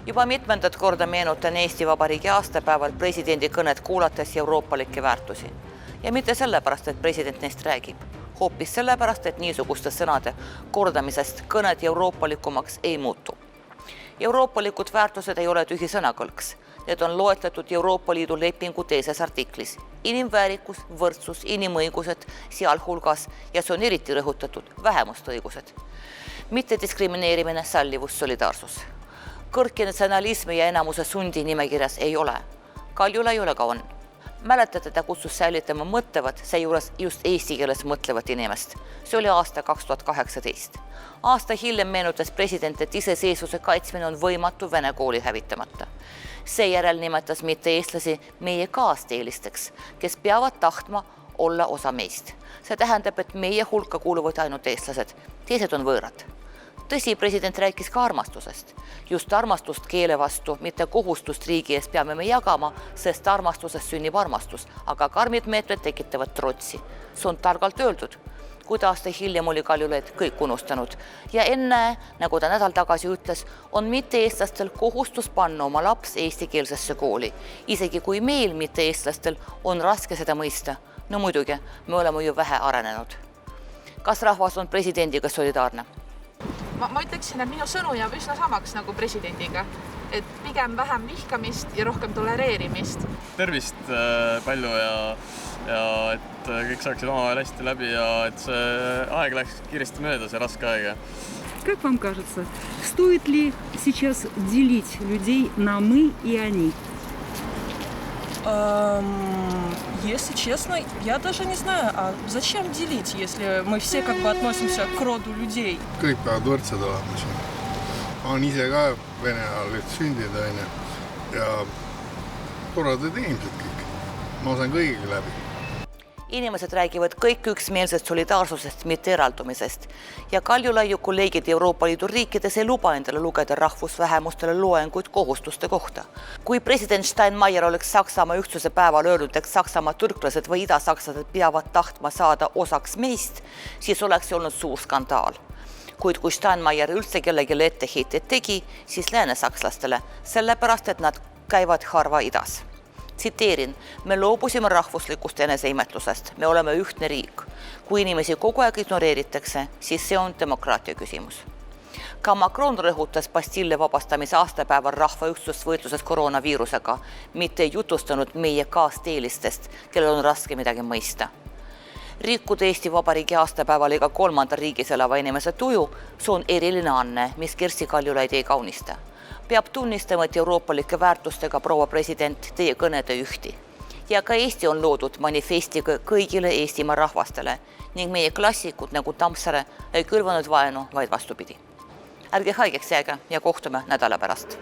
Juba mitmendat korda meenutan Eesti Vabariigi aastapäeval presidendi kõnet kuulates euroopalikke väärtusi. Ja mitte sellepärast, et president neist räägib. Hoopis sellepärast, et niisuguste sõnade kordamisest kõned euroopalikumaks ei muutu. Euroopalikud väärtused ei ole tühi sõnakõlks. Need on loetletud Euroopa Liidu lepingu teises artiklis. Inimväärikus, võrdsus, inimõigused, sealhulgas, ja see on eriti rõhutatud, vähemuste õigused. Mitte diskrimineerimine, sallivus, solidaarsus. Kõrki natsionalismi ja enamuse sundi nimekirjas ei ole. Kaljulaiule ka on. Mäletate, ta kutsus säilitama mõtlevad, seejuures just eesti keeles mõtlevat inimest. See oli aasta 2018. Aasta hiljem meenutas president, et iseseisvuse kaitsmine on võimatu Vene kooli hävitamata. Seejärel nimetas mitte eestlasi meie kaasteelisteks, kes peavad tahtma olla osa meist. See tähendab, et meie hulka kuuluvad ainult eestlased, teised on võõrad. Tõsi, president rääkis ka armastusest. Just armastust keele vastu, mitte kohustust riigi ees peame me jagama, sest armastusest sünnib armastus, aga karmid meetmed tekitavad trotsi. See on targalt öeldud. Kuid aasta hiljem oli Kaljulaid kõik unustanud. Ja enne, nagu ta nädal tagasi ütles, on mitte eestlastel kohustus panna oma laps eestikeelsesse kooli. Isegi kui meil mitte eestlastel on raske seda mõista. No muidugi, me oleme ju vähe arenenud. Kas rahvas on presidendiga solidaarne? Ma ütleksin, et minu sõnu jääb üsna samaks nagu presidendiga. Et pigem vähem vihkamist ja rohkem tolereerimist. Tervist palju ja et kõik saaksid omavahel hästi läbi ja et see aeg läks kiiresti mööda, see raske aeg. Как вам кажется, стоит ли сейчас делить людей на мы и они? Если честно, я даже не знаю, а зачем делить, если мы все как бы относимся к роду людей? Kõik peavad võrdsed olema siin. Ma olen ise ka Vene ajal sündinud ja korraldad inimesed kõik. Ma saan kõigiga läbi. Inimesed räägivad kõik üksmeelsest solidaarsusest, mitte eraldumisest. Ja Kaljulaiu kolleegid Euroopa Liidu riikides ei luba endale lugeda rahvusvähemustele loenguid kohustuste kohta. Kui president Steinmeier oleks Saksamaa ühtsuse päeval öelnud, et Saksamaa türklased või idasakslased peavad tahtma saada osaks meist, siis oleks see olnud suur skandaal. Kuid kui Steinmeier üldse kellegile etteheited tegi, siis läänesakslastele, sellepärast, et nad käivad harva idas. Tsiteerin, me loobusime rahvuslikust eneseimetlusest, me oleme ühtne riik. Kui inimesi kogu aeg ignoreeritakse, siis see on demokraatia küsimus. Ka Macron rõhutas Bastille vabastamise aastapäeval rahva ühtsust võitluses koroonaviirusega, mitte jutustanud meie kaasteelistest, kellel on raske midagi mõista. Rikkuda Eesti Vabariigi aastapäeval ega kolmanda riigis elava inimese tuju, see on eriline anne, mis Kersti Kaljulaid ei kaunista. Peab tunnistama, et euroopalike väärtustega proua president teie kõnede ühti. Ja ka Eesti on loodud manifestiga kõigile Eestimaa rahvastele ning meie klassikud nagu Tammsaare ei kõlvanud vaenu, vaid vastupidi. Ärge haigeks jääge ja kohtume nädala pärast.